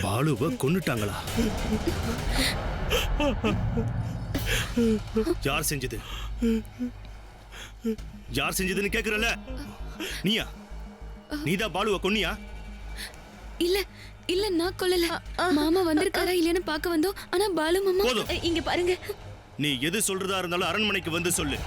பாலுவை கொன்னுட்டாங்களா? யார் செஞ்சது? யார் செஞ்சதுன்னு கேக்குறல? நீயா? நீதான் பாலுவை கொன்னியா? இல்ல இல்ல, நான் கொல்லல. மாமா வந்திருக்காரா இல்லன்னு பார்க்க வந்தோம். ஆனா பாலு மாமா இங்க பாருங்க. நீ எது சொல்றதா இருந்தாலும் அரண்மனைக்கு வந்து சொல்லு.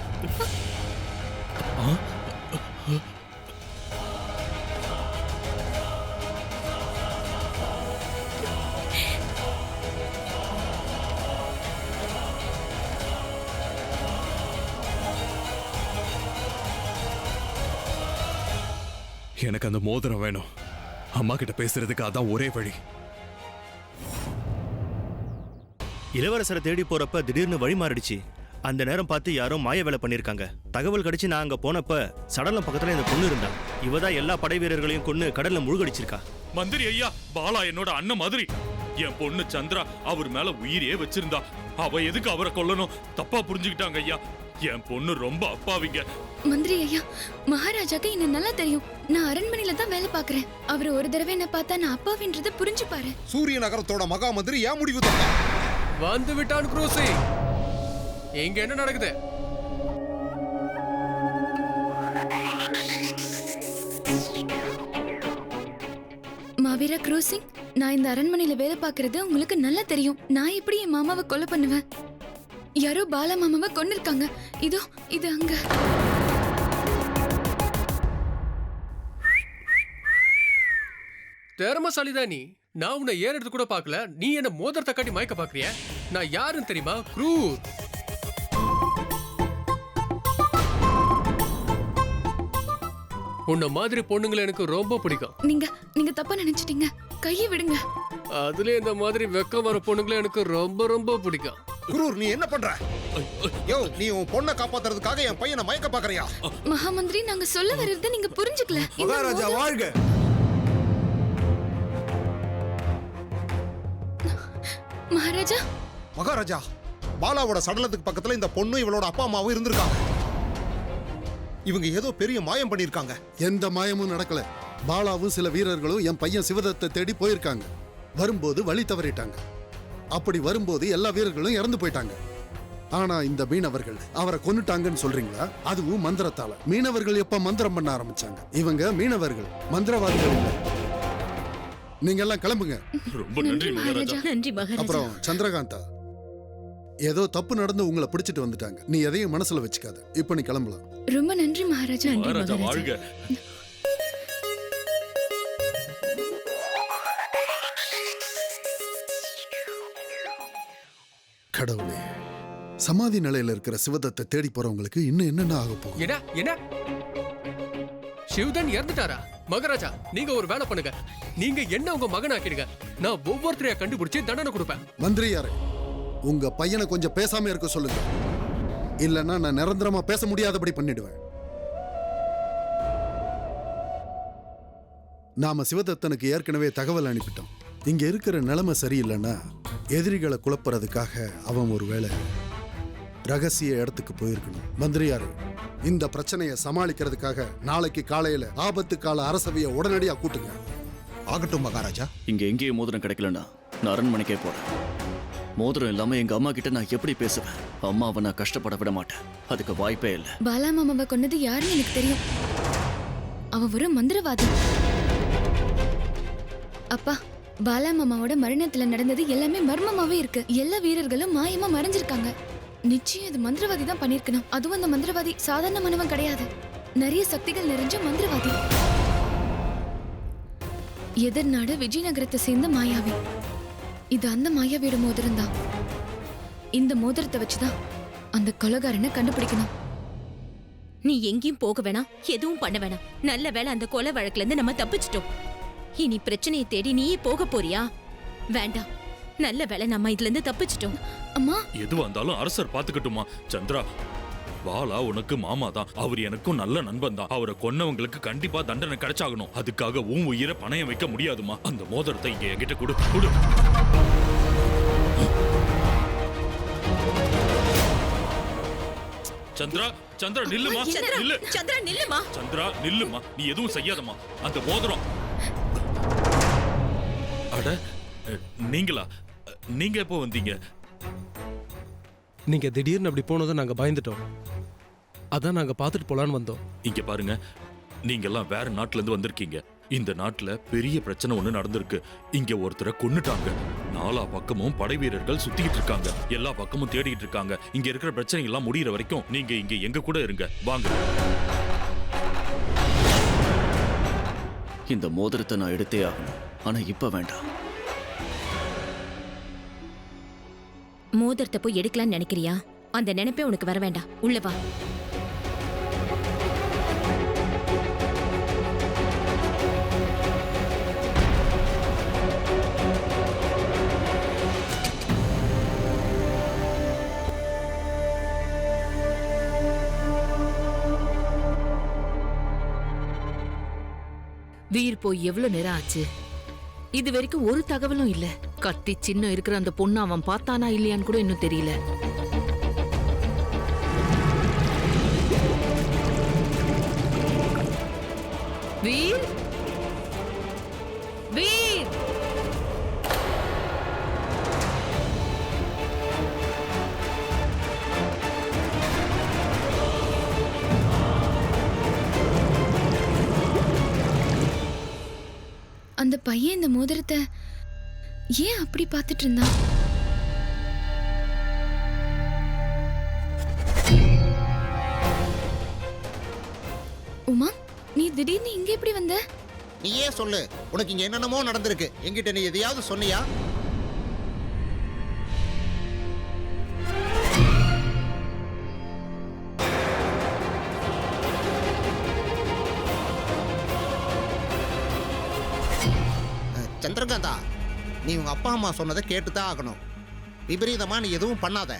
எனக்கு அந்த மோதிரம் வேணும். அம்மா கிட்ட பேசுறதுக்கு அதான் ஒரே வழி. இளவரசரை தேடி போறப்ப திடீர்னு வழி மாறிடுச்சு. அந்த நேரம் பார்த்து யாரோ மாய வேலை பண்ணிருக்காங்க. தகவல் கிடைச்சு நான் அங்க போனப்ப சடலம் பக்கத்துல இந்த பொண்ணு இருந்தா. இவதான் எல்லா படை வீரர்களையும் கொண்டு கடல்ல முழுகடிச்சிருக்கா. மந்திரி ஐயா, பாலா என்னோட அண்ணன் மாதிரி. என் பொண்ணு சந்திரா அவர் மேல உயிரே வச்சிருந்தா. அவ எதுக்கு அவரை கொல்லணும்? தப்பா புரிஞ்சுக்கிட்டாங்க ஐயா. என் பொண்ணு ரொம்ப அப்பாவிங்க. மந்திரி ஐயா, மகாராஜாக்கு என்ன நல்லா தெரியும். நான் அரண்மனையில தான் வேலை பாக்குறேன். அவர் ஒரு தடவை என்ன பார்த்தா நான் அப்பாவின்றத புரிஞ்சுப்பாரு. சூரிய நகரத்தோட மகா மந்திரி ஏன் முடிவு தான் வந்து விட்டான் குரூசி. இங்க என்ன நடக்குது? மாவீரா குரூசிங், நான் இந்த அரண்மனையில வேலை பாக்குறது உங்களுக்கு நல்லா தெரியும். நான் எப்படி என் மாமாவை கொலை பண்ணுவேன்? யாரோ பாலா மாமாவை கொன்னிருக்காங்க. இதோ இது அங்க. திறமசாலிதான் நீ. நான் உன்னை ஏறது கூட பார்க்கல. நீ என்ன மோதிரத்தை காட்டி மயக்க பாக்குறிய? நான் யாருன்னு தெரியுமா? குரூர். உன்ன மாதிரி பொண்ணுங்களை எனக்கு ரொம்ப பிடிக்கும். நீங்க தப்பா நினைச்சிட்டீங்க. கையை விடுங்க. அதுல இந்த மாதிரி வெக்கம் வர பொண்ணுங்களை எனக்கு ரொம்ப ரொம்ப பிடிக்கும். குரூர், நீ என்ன பண்ற? யோ, நீ உன் பொண்ணை காப்பாத்துறதுக்காக என் பையனை மயக்க பாக்குறியா? மகாமந்திரி, நாங்க சொல்ல வர்றத நீங்க புரிஞ்சுக்கல. மகாராஜா வாழ்க. மகாராஜா, மகாராஜா, பாலாவோட சடலத்துக்கு பக்கத்துல இந்த பொண்ணு இவளோட அப்பா அம்மாவும் இருந்திருக்காங்க. இவங்க ஏதோ பெரிய மாயம் பண்ணிருக்காங்க. எந்த மாயமும் நடக்கல. பாலாவும் சில வீரர்களும் என் பையன் சிவதத்தை தேடி போயிருக்காங்க. வரும்போது வழி தவறிட்டாங்க. அப்படி வரும்போது எல்லா வீரர்களும் இறந்து போயிட்டாங்க. ஆனா இந்த மீனவர்கள் அவரை கொன்னுட்டாங்கன்னு சொல்றீங்களா? அதுவும் மந்திரத்தால. மீனவர்கள் எப்ப மந்திரம் பண்ண ஆரம்பிச்சாங்க? இவங்க மீனவர்கள், மந்திரவாதிகள் இல்ல. நீங்க எல்லாம் கிளம்புங்க. ரொம்ப நன்றி மகாராஜா. நன்றி மகாராஜா. அப்புறம் சந்திரகாந்தா, ஏதோ தப்பு நடந்து உங்களை பிடிச்சிட்டு வந்துட்டாங்க. நீ எதையும் மனசுல வச்சுக்காத. இப்ப நீ கிளம்பலாம். ரொம்ப நன்றி மகாராஜா. மகாராஜா வாழ்க. கடவுளே, சமாதி நிலையில இருக்கிற சிவதத்தை தேடி போறவங்களுக்கு இன்னும் என்னென்ன ஆக போகும்? என்ன சிவதன் இறந்துட்டாரா? மகாராஜா, நீங்க ஒரு வேலை பண்ணுங்க. நீங்க என்ன உங்க மகன் ஆக்கிடுங்க. நான் ஒவ்வொருத்தரையா கண்டுபிடிச்சு தண்டனை கொடுப்பேன். மந்திரியாரே, உங்க பையனை கொஞ்சம் பேசாம இருக்க சொல்லுங்க. இல்லன்னா நான் நிரந்தரமா பேச முடியாதபடி பண்ணிடுவேன். நாம சிவதத்தனுக்கு ஏற்கனவே தகவல் அனுப்பிட்டோம். இங்க இருக்கிற நிலைமை சரியில்லைன்னா எதிரிகளை குழப்புறதுக்காக அவன் ஒருவேளை ரகசிய இடத்துக்கு போயிருக்கணும். மந்திரியாரு, இந்த பிரச்சனையை சமாளிக்கிறதுக்காக நாளைக்கு காலையில ஆபத்து கால அரசவையை உடனடியாக கூட்டுங்க. ஆகட்டும் மகாராஜா. இங்க எங்கேயும் மோதிரம் கிடைக்கலன்னா நான் அரண்மனைக்கே போறேன். மோதிரம் இல்லாம எங்க அம்மா கிட்ட நான் எப்படி பேசுவேன்? அம்மாவை நான் கஷ்டப்பட விட மாட்டேன். அதுக்கு வாய்ப்பே இல்லை. பாலா மாமாவை கொன்னது யாருன்னு எனக்கு தெரியும். அவன் ஒரு மந்திரவாதி. அப்பா, பாலா மாமாவோட மரணத்துல நடந்தது எல்லாமே மர்மமாவே இருக்கு. எல்லா வீரர்களும் மாயமா மறைஞ்சிருக்காங்க. நிச்சயம் இது மந்திரவாதி தான் பண்ணிருக்கணும். அதுவும் அந்த மந்திரவாதி சாதாரணமானவன் கிடையாது. நிறைய சக்திகள் நிறைஞ்ச மந்திரவாதி. எதிர்நாடு விஜயநகரத்தை சேர்ந்த மாயாவி. இது அந்த மாயாவியோட மோதிரம் தான். இந்த மோதிரத்தை வச்சுதான் அந்த கொலைகாரனை கண்டுபிடிக்கணும். நீ எங்கேயும் போக வேணாம், எதுவும் பண்ண வேணாம். நல்ல வேளை அந்த கொலை வழக்குல இருந்து நம்ம தப்பிச்சிட்டோம். இனி பிரச்சனையை தேடி நீயே போக போறியா? வேண்டாம், நல்ல வேளை நம்ம இதுல இருந்து தப்பிச்சிட்டோம். அம்மா, எதுவா இருந்தாலும் அரசர் பாத்துக்கட்டுமா? சந்திரா, பாலா உனக்கு மாமா தான். அவர் எனக்கும் நல்ல நண்பன் தான். அவரை கொன்னவங்களுக்கு கண்டிப்பா தண்டனை கிடைச்சாகணும். அதுக்காக உன் உயிரை பணயம் வைக்க முடியாதுமா. அந்த மோதிரத்தை இங்க என்கிட்ட கொடு. சந்திரா, சந்திரா நில்லுமா. நில்லு சந்திரா, நில்லுமா. சந்திரா நில்லுமா. நீ எதுவும் செய்யாதமா. அந்த மோதிரம் அட நீங்களா? நீங்க எப்போ வந்தீங்க? நீங்க திடீர்னு அப்படி போனதை நாங்க பயந்துட்டோம். அதான் நாங்க பார்த்துட்டு போலான்னு வந்தோம். இங்க பாருங்க, நீங்கெல்லாம் வேற நாட்டுல இருந்து வந்திருக்கீங்க. இந்த நாட்டுல பெரிய பிரச்சனை ஒண்ணு நடந்திருக்கு. இங்க ஒருத்தரை கொன்னுட்டாங்க. நாலா பக்கமும் படை வீரர்கள் சுத்திக்கிட்டு இருக்காங்க. எல்லா பக்கமும் தேடிட்டு இருக்காங்க. இங்க இருக்கிற பிரச்சனை எல்லாம் முடியற வரைக்கும் நீங்க இங்க எங்க கூட இருங்க. வாங்க. இந்த மோதிரத்தை நான் எடுத்தே ஆகணும். ஆனா இப்ப வேண்டாம். மோதிரத்தை போய் எடுக்கலாம்னு நினைக்கிறியா? அந்த நினைப்பே உனக்கு வர வேண்டாம். உள்ள வா. வீர் போய் எவ்வளவு நேரம் ஆச்சு? இது வரைக்கும் ஒரு தகவலும் இல்ல. கத்தி சின்னம் இருக்கிற அந்த பொண்ணு அவன் பார்த்தானா இல்லையான்னு கூட இன்னும் தெரியல. வீர், வீர், அந்த பையன் இந்த மோதிரத்தை ஏன் அப்படி பார்த்துட்டு இருந்தான்? உமா, நீ திடீர்னு இங்க எப்படி வந்த? நீயே சொல்லு, உனக்கு இங்க என்னென்னமோ நடந்திருக்கு. என்கிட்ட நீ எதையாவது சொன்னியா? சந்திரகாந்தா, நீ உங்க அப்பா அம்மா சொன்னதை கேட்டுதான் ஆகணும். விபரீதமா நீ எதுவும் பண்ணாத.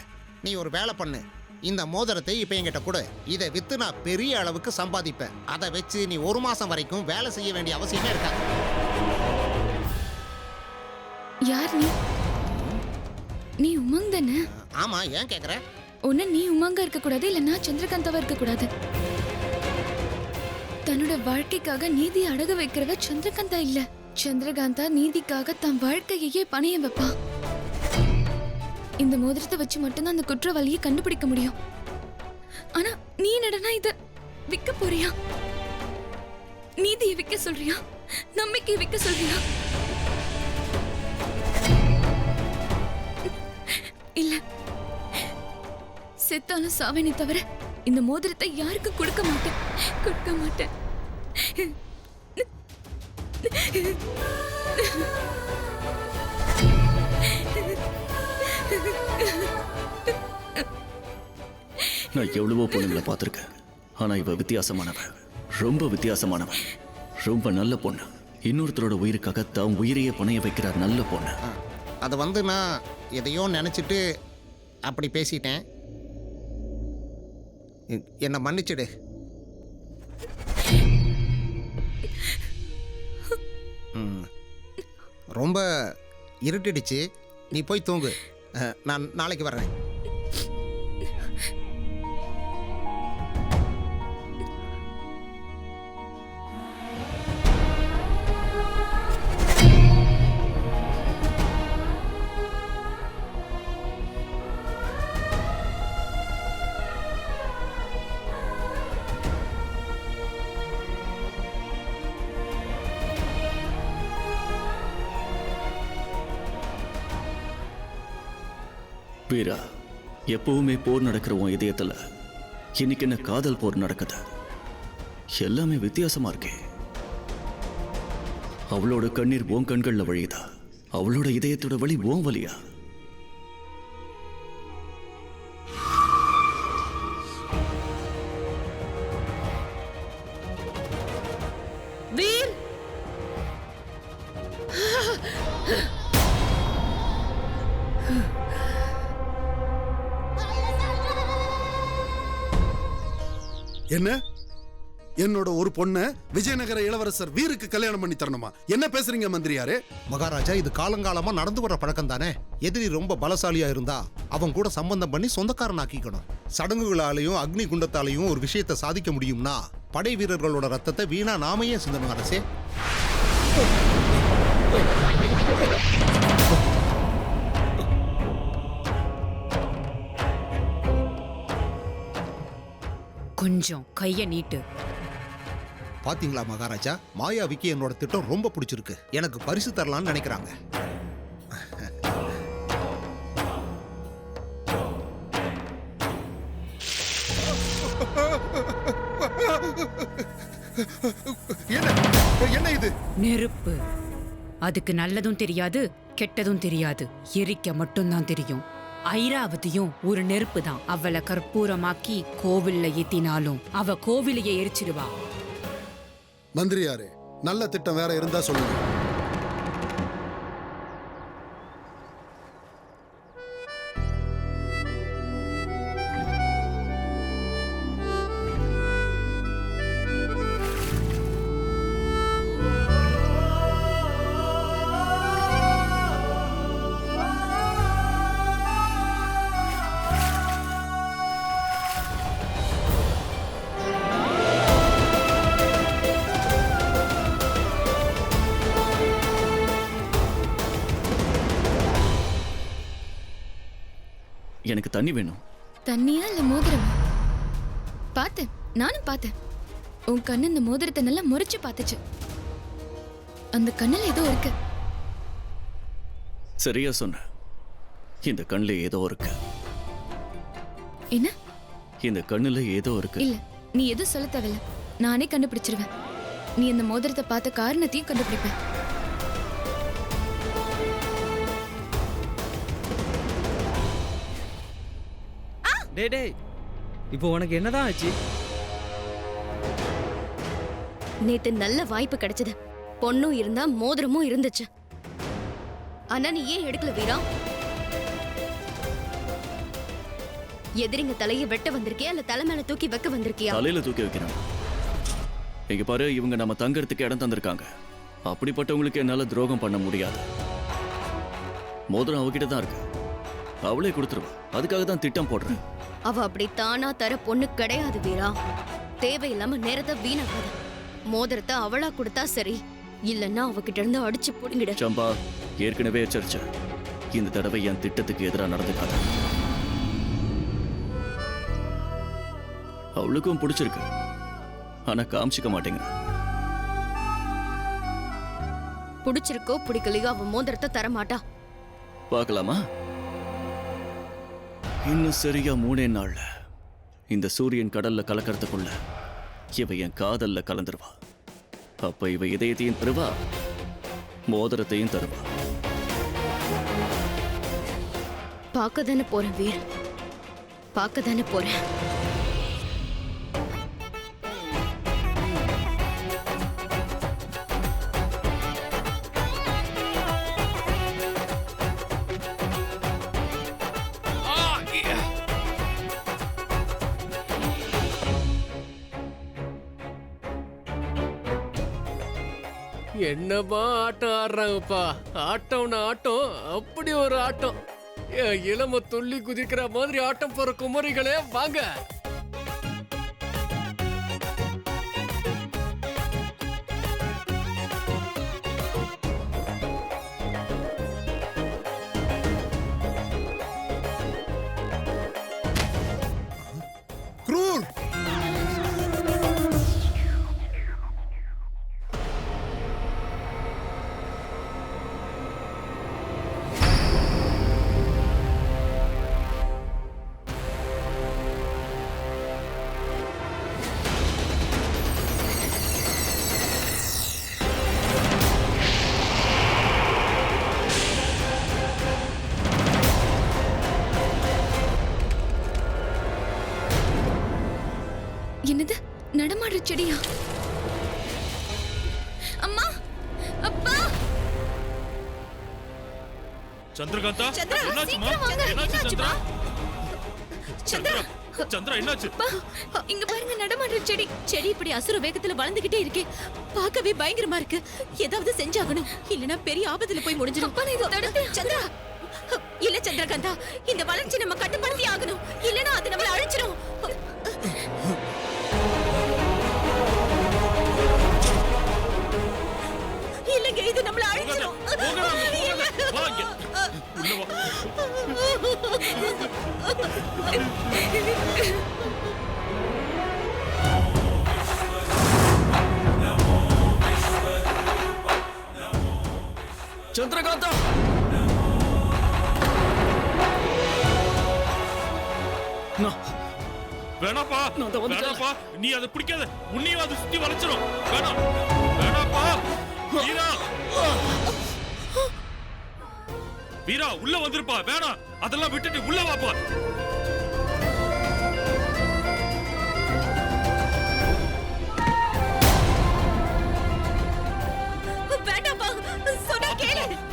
நீ ஒரு வேலை பண்ணு. இந்த மோதிரத்தை இப்ப என்கிட்ட கொடு. இதை வித்து நான் பெரிய அளவுக்கு சம்பாதிப்பேன். அதை வச்சு நீ 1 மாசம் வரைக்கும் வேலை செய்ய வேண்டிய அவசியமே இருக்காது. யார் நீ? நீ உமங் தானே? ஆமா, ஏன் கேக்குற? ஒன்னு நீ உமங்கா இருக்க கூடாது, இல்லன்னா சந்திரகாந்தாவா இருக்க கூடாது. தன்னோட வாழ்க்கைக்காக நீதி அடகு வைக்கிறவ சந்திரகாந்தா இல்ல. சந்திரகாந்தா நீதிக்காக தன் வாழ்க்கையே பணைய வைப்பா. இந்த மோதிரத்தை வச்சு மட்டும்தான் அந்த குற்றவாளியை கண்டுபிடிக்க முடியும். ஆனா நீ என்னடா இத விற்க போறியா? நீதியை விற்க சொல்றியா? நம்பிக்கையை விற்க சொல்றியா? இல்ல, செத்தாலும் சாவேனே தவிர இந்த மோதிரத்தை யாருக்கு கொடுக்க மாட்டேன். கொடுக்க மாட்டேன். நான் எவ்வளவோ பொண்ணுங்களை பார்த்துருக்கேன். ஆனா இவ வித்தியாசமானவ. ரொம்ப வித்தியாசமானவ. ரொம்ப நல்ல பொண்ணு. இன்னொருத்தரோட உயிருக்காக தான் உயிரையே பணைய வைக்கிற நல்ல பொண்ணு. அது நான் எதையோ நினைச்சிட்டு அப்படி பேசிட்டேன். என்னை மன்னிச்சிடு. ரொம்ப இருட்டிடுச்சு, நீ போய் தூங்கு. நான் நாளைக்கு வர்றேன். வீரா, எப்பவுமே போர் நடக்கிற உன் இதயத்துல இன்னைக்கு என்ன காதல் போர் நடக்குது. எல்லாமே வித்தியாசமா இருக்கே. அவளோட கண்ணீர் உன் கண்கள்ல வழியுதா? அவளோட இதயத்தோட வலி உன் வலியா? வீர், என்ன? என்னோட ஒரு பொண்ண விஜயநகர இளவரசர் வீருக்கு கல்யாணம் பண்ணி தரணுமா? என்ன பேசுறீங்க மந்திரியாரே? மகாராஜா, இது காலங்காலமா நடந்து வர பழக்கம் தானே. எதிரி ரொம்ப பலசாலியா இருந்தா அவன் கூட சம்பந்தம் பண்ணி சொந்தக்காரன் ஆக்கிக்கணும். சடங்குகளாலையும் அக்னி குண்டத்தாலையும் ஒரு விஷயத்தை சாதிக்க முடியும்னா படை வீரர்களோட ரத்தத்தை வீணா நாமையே சிந்தணும் அரசே. கொஞ்சம் கைய நீட்டு. பாத்தீங்களா மகாராஜா, மாயாவிக்கு என்னோட திட்டம் ரொம்ப பிடிச்சிருக்கு. எனக்கு பரிசு தரலாம்னு நினைக்கிறாங்க. என்ன இது? நெருப்பு. அதுக்கு நல்லதும் தெரியாது கெட்டதும் தெரியாது, எரிக்க மட்டும்தான் தெரியும். ஐராவதியும் ஒரு நெருப்பு தான். அவளை கற்பூரமாக்கி கோவில்ல ஏத்தினாலும் அவ கோவிலையே எரிச்சிடுவா. மந்திரியாரே, நல்ல திட்டம் வேற இருந்தா சொல்லுங்க. எனக்கு தண்ணி வேணும். தண்ணியா இல்ல மோதிரமா? பார்த்தேன், நானும் பார்த்தேன். உன் கண்ணு இந்த மோதிரத்தை நல்லா முறைச்சு பார்த்துச்சு. அந்த கண்ணுல ஏதோ இருக்கு. சரியா சொன்ன. இந்த கண்ணுல ஏதோ இருக்கு. என்ன? இந்த கண்ணுல ஏதோ இருக்கு. இல்ல, நீ எதுவும் சொல்ல தேவையில்ல, நானே கண்டுபிடிச்சிருவேன். நீ இந்த மோதிரத்தை பார்த்த காரணத்தையும் கண்டுபிடிப்பேன். டேய், இப்போ உனக்கு என்னதான் ஆச்சு? நேத்து நல்ல வாய்ப்பு கிடைச்சது. பொண்ணும் இருந்தா மோதிரமும் இருந்துச்சு. ஆனா நீ ஏன் எடுக்கல வீரா? எதிரிங்க தலையை வெட்ட வந்திருக்கியா இல்ல தலை மேல தூக்கி வைக்க வந்திருக்கியா? தலையில தூக்கி வைக்கிறேன். இங்க பாரு, இவங்க நம்ம தங்கறதுக்கு இடம் தந்திருக்காங்க. அப்படிப்பட்டவங்களுக்கு என்னால துரோகம் பண்ண முடியாது. மோதிரம் அவகிட்ட தான் இருக்கு, அவளே கொடுத்துருவா. அதுக்காக தான் திட்டம் போடுறேன். அவ அப்படி தானா தர பொண்ணு கிடையாது வீரா. தேவையில்லாம நேரத்தை வீணாக்காத. மோதிரத்தை அவளா கொடுத்தா சரி, இல்லன்னா அவகிட்ட இருந்து அடிச்சு புடுங்கிட. சம்பா, ஏற்கனவே எச்சரிச்ச. இந்த தடவை என் திட்டத்துக்கு எதிராக நடந்துக்காத. அவளுக்கும் பிடிச்சிருக்கு, ஆனா காமிச்சிக்க மாட்டேங்கிற. பிடிச்சிருக்கோ பிடிக்கலையோ அவ மோதிரத்தை தர மாட்டா. பார்க்கலாமா? இன்னும் சரியா 3 நாள்ல இந்த சூரியன் கடல்ல கலக்கறதுக்குள்ள இவ என் காதல்ல கலந்துருவா. அப்ப இவ இதயத்தையும் தருவா, மோதிரத்தையும் தருவா. பார்க்கதானே போறேன் வீர், பார்க்கதானே போறேன். என்னப்பா ஆட்டம் ஆடுறாங்கப்பா. ஆட்டம்னா ஆட்டம், அப்படி ஒரு ஆட்டம். இளம துள்ளி குதிக்கிற மாதிரி ஆட்டம் போற குமரிகளே வாங்க. க்ரூர்! என்னது, நடமாடுற செடியா? அம்மா, அப்பா! சந்திரகாந்தா, என்னாச்சுமா? என்னாச்சு சந்திரா? சந்திரா, சந்திரா என்னாச்சு? இங்க பாருங்க, நடமாடுற செடி. செடி இப்படி அசுர வேகத்துல வளர்ந்துகிட்டே இருக்கே, பார்க்கவே பயங்கரமா இருக்கு. ஏதாவது செஞ்சாகணும், இல்லனா பெரிய ஆபத்துல போய் முடிஞ்சிடும். சந்திரா, இல்ல சந்திரகாந்தா, இந்த வளர்ச்சி நம்ம கட்டுப்படுத்தி ஆகணும், இல்லனா அது நம்மள அழிச்சிடும். இல்லங்க, இது நம்மள அழிச்சிடும். சந்திரகாந்தா! வேணாப்பா, வேணாப்பா, நீ அதை பிடிக்காத. உன்னையும் அது சுத்தி வளைச்சிரும். வேணாம், வேணாப்பா. வீரா, வீரா, உள்ள வந்துருப்பா. வேணாம், அதெல்லாம் விட்டுட்டு உள்ள வாப்பா.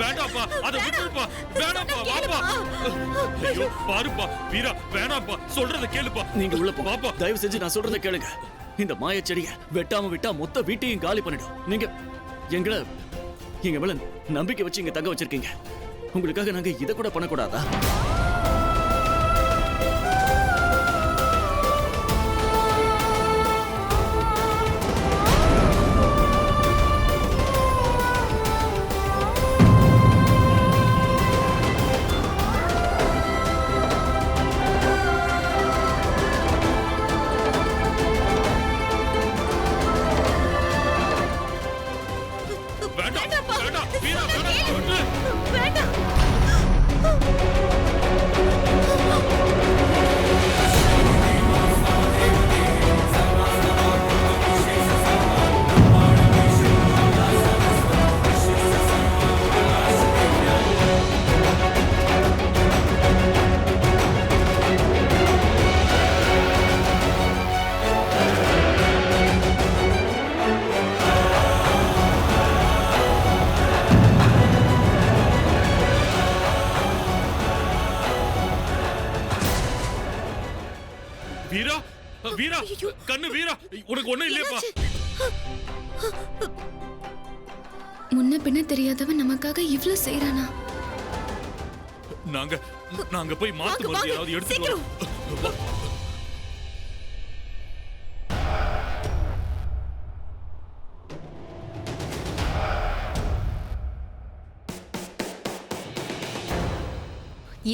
வேண்டாப்பா, அதை விட்டுருப்பா. வேணாப்பா, வாப்பா. ஐயோ, பாருப்பா வீரா, வேணாப்பா, சொல்றத கேளுப்பா. நீங்க உள்ள போப்பா. தயவு செஞ்சு நான் சொல்றத கேளுங்க. இந்த மாய செடியை வெட்டாம விட்டா மொத்த வீட்டையும் காலி பண்ணிடும். நீங்க எங்க மேல நம்பிக்கை வச்சு இங்க தங்க வச்சிருக்கீங்க. உங்களுக்காக நாங்க இதை கூட பண்ணக்கூடாதா? வீரா, வீரா, கண்ணு வீரா, உனக்கு ஒண்ணும் இல்லையாப்பா? முன்ன பின்ன தெரியாதவன் நமக்காக இவ்ளோ செய்யறானா? நாங்க போய் மாத்து மருந்து ஏதாவது எடுத்துட்டு வரோம்.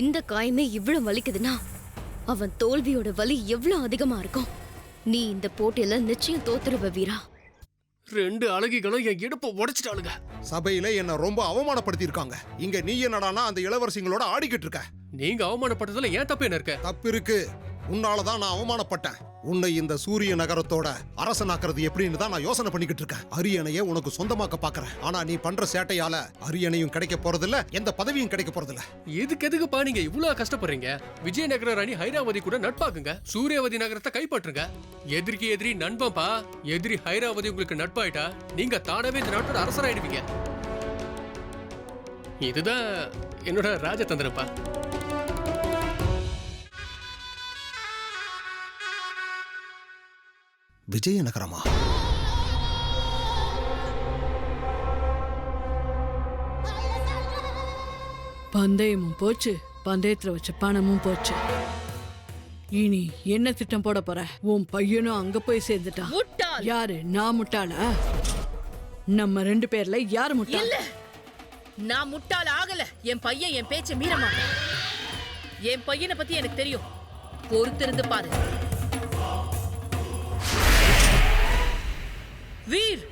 இந்த காயமே இவ்வளவு வலிக்குதுன்னா அவன் தோல்வியோட வலி எவ்வளவு அதிகமா இருக்கும். நீ இந்த போட்டியில நிச்சயம் தோத்துருவ வீரா. 2 அழகிகளும் என் இடுப்பை உடைச்சிட்டாளுங்க. சபையில என்ன ரொம்ப அவமானப்படுத்தி இருக்காங்க. இங்க நீ என்னடானா அந்த இளவரசிங்களோட ஆடிக்கிட்டு இருக்க. நீங்க அவமானப்பட்டதுல ஏன் தப்பு என்ன இருக்க? தப்பு இருக்கு. உன்னாலதான் நான் அவமானப்பட்டேன். உன்னை இந்த சூரிய நகரத்தோட அரசனாக்குறது எப்படின்னு தான் நான் யோசனை பண்ணிக்கிட்டு இருக்கேன். அரியணையை உனக்கு சொந்தமாக்க பாக்குறேன். ஆனா நீ பண்ற சேட்டையால அரியணையும் கிடைக்க போறதில்ல, எந்த பதவியும் கிடைக்க போறதில்ல. எதுக்குப்பா நீங்க இவ்வளவு கஷ்டப்படுறீங்க? விஜயநகர ராணி ஹைராவதி கூட நட்பாக்குங்க. சூரியவதி நகரத்தை கைப்பற்றுங்க. எதிரிக்கு எதிரி நண்பன்பா. எதிரி ஹைராவதி உங்களுக்கு நட்பாயிட்டா நீங்க தானவே இந்த நாட்டோட அரசராயிடுவீங்க. இதுதான் என்னோட ராஜதந்திரப்பா. விஜயநகரமா? பந்தயமும் போச்சு, பந்தயத்துல வச்ச பணமும் போச்சு. இனி என்ன திட்டம் போட போற? உன் பையனும் அங்க போய் சேர்ந்துட்டான். யாரு? நான் முட்டாளா? நம்ம 2 பேர்ல யாரு முட்டாள்? நான் முட்டாள் ஆகல. என் பையன் என் பேச்ச மீற மாட்டான். என் பையனை பத்தி எனக்கு தெரியும். பொறுத்திருந்து பாரு. வீர்,